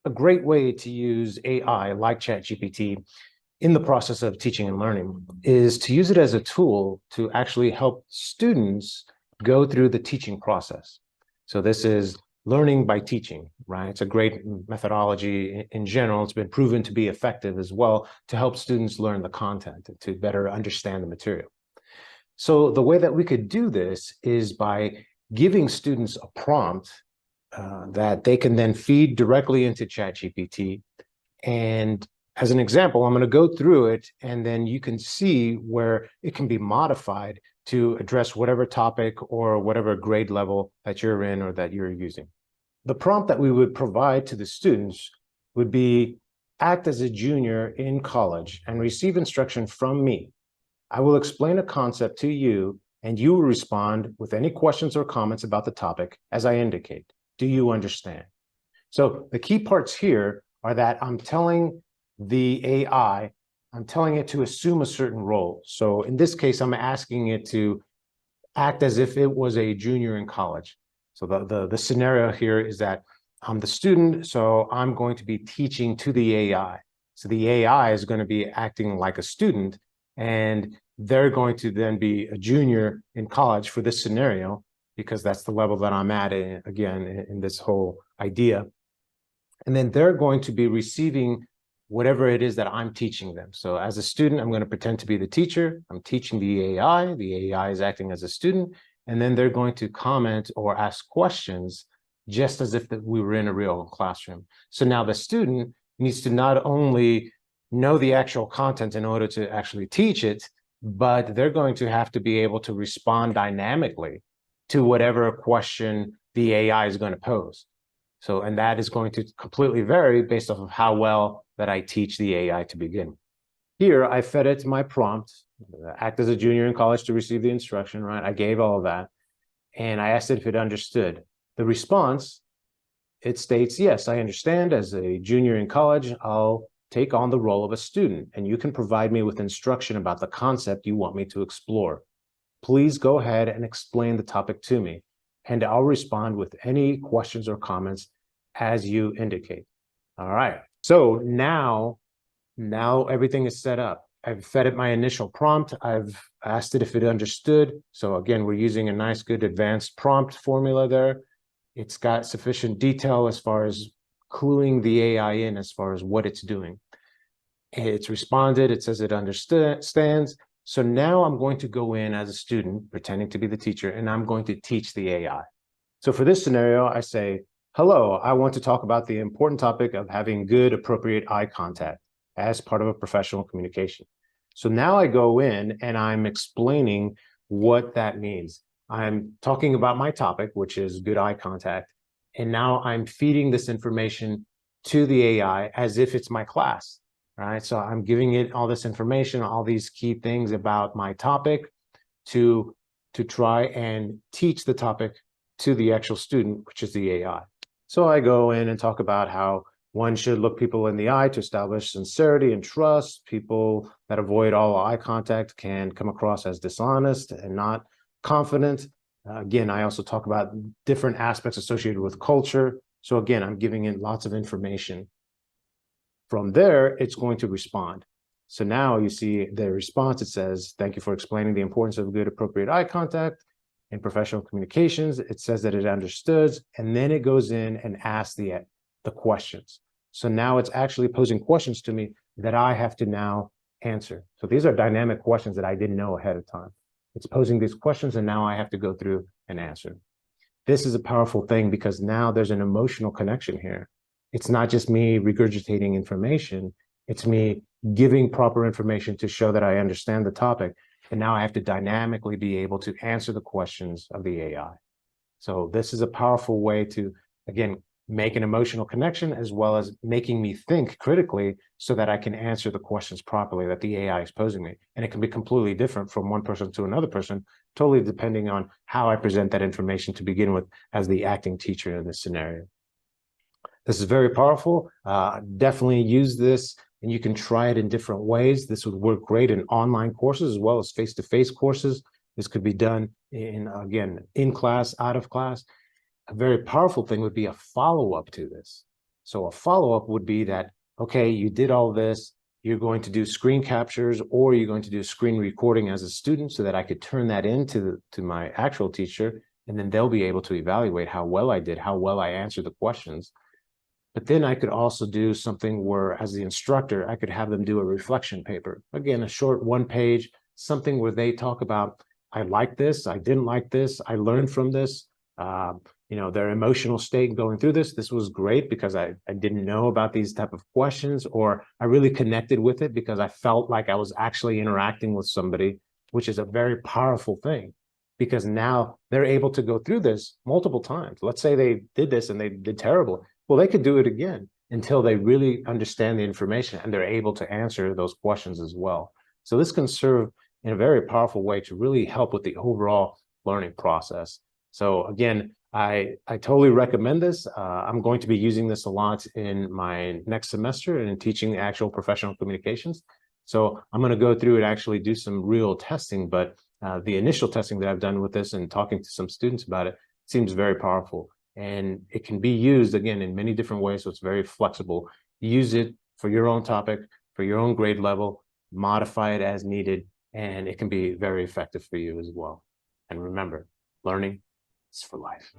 A great way to use AI like ChatGPT in the process of teaching and learning is to use it as a tool to actually help students go through the teaching process. So this is learning by teaching, right? It's a great methodology in general. It's been proven to be effective as well to help students learn the content, to better understand the material. So the way that we could do this is by giving students a prompt that they can then feed directly into ChatGPT. And as an example, I'm going to go through it, and then you can see where it can be modified to address whatever topic or whatever grade level that you're in or that you're using. The prompt that we would provide to the students would be, act as a junior in college and receive instruction from me. I will explain a concept to you, and you will respond with any questions or comments about the topic as I indicate. Do you understand? So the key parts here are that I'm telling the AI, I'm telling it to assume a certain role. So in this case, I'm asking it to act as if it was a junior in college. So the scenario here is that I'm the student, so I'm going to be teaching to the AI. So the AI is going to be acting like a student, and they're going to then be a junior in college for this scenario, because that's the level that I'm at, again, in this whole idea. And then they're going to be receiving whatever it is that I'm teaching them. So as a student, I'm going to pretend to be the teacher. I'm teaching the AI. The AI is acting as a student. And then they're going to comment or ask questions just as if we were in a real classroom. So now the student needs to not only know the actual content in order to actually teach it, but they're going to have to be able to respond dynamically to whatever question the AI is going to pose. So, and that is going to completely vary based off of how well that I teach the AI to begin. Here, I fed it my prompt, act as a junior in college to receive the instruction, right? I gave all of that, and I asked it if it understood. The response, it states, yes, I understand. As a junior in college, I'll take on the role of a student, and you can provide me with instruction about the concept you want me to explore. Please go ahead and explain the topic to me, and I'll respond with any questions or comments as you indicate. All right. So now everything is set up. I've fed it my initial prompt. I've asked it if it understood. So again, we're using a nice, good advanced prompt formula there. It's got sufficient detail as far as cluing the AI in as far as what it's doing. It's responded. It says it understands. So now I'm going to go in as a student, pretending to be the teacher, and I'm going to teach the AI. So for this scenario, I say, hello, I want to talk about the important topic of having good, appropriate eye contact as part of a professional communication. So now I go in and I'm explaining what that means. I'm talking about my topic, which is good eye contact. And now I'm feeding this information to the AI as if it's my class, right? So I'm giving it all this information, all these key things about my topic to try and teach the topic to the actual student, which is the AI. So I go in and talk about how one should look people in the eye to establish sincerity and trust. People that avoid all eye contact can come across as dishonest and not confident. Again, I also talk about different aspects associated with culture. So again, I'm giving it lots of information. From there, it's going to respond. So now you see the response. It says, thank you for explaining the importance of good, appropriate eye contact in professional communications. It says that it understood, and then it goes in and asks the questions. So now it's actually posing questions to me that I have to now answer. So these are dynamic questions that I didn't know ahead of time. It's posing these questions, and now I have to go through and answer. This is a powerful thing because now there's an emotional connection here. It's not just me regurgitating information. It's me giving proper information to show that I understand the topic. And now I have to dynamically be able to answer the questions of the AI. So this is a powerful way to, again, make an emotional connection as well as making me think critically so that I can answer the questions properly that the AI is posing me. And it can be completely different from one person to another person, totally depending on how I present that information to begin with as the acting teacher in this scenario. This is very powerful. Definitely use this, and you can try it in different ways. This would work great in online courses as well as face-to-face courses. This could be done in, again, in class, out of class. A very powerful thing would be a follow-up to this. So a follow-up would be that, okay, you did all this, you're going to do screen captures, or you're going to do screen recording as a student so that I could turn that into my actual teacher, and then they'll be able to evaluate how well I did, how well I answered the questions. But then I could also do something where, as the instructor, I could have them do a reflection paper. Again, a short 1 page, something where they talk about, I like this, I didn't like this, I learned from this, their emotional state going through this. This was great because I didn't know about these type of questions, or I really connected with it because I felt like I was actually interacting with somebody, which is a very powerful thing, because now they're able to go through this multiple times. Let's say they did this and they did terrible. Well, they could do it again until they really understand the information and they're able to answer those questions as well. So this can serve in a very powerful way to really help with the overall learning process. So again, I totally recommend this. I'm going to be using this a lot in my next semester and in teaching actual professional communications. So I'm going to go through and actually do some real testing, but the initial testing that I've done with this and talking to some students about it seems very powerful. And it can be used, again, in many different ways, so it's very flexible. Use it for your own topic, for your own grade level, modify it as needed, and it can be very effective for you as well. And remember, learning is for life.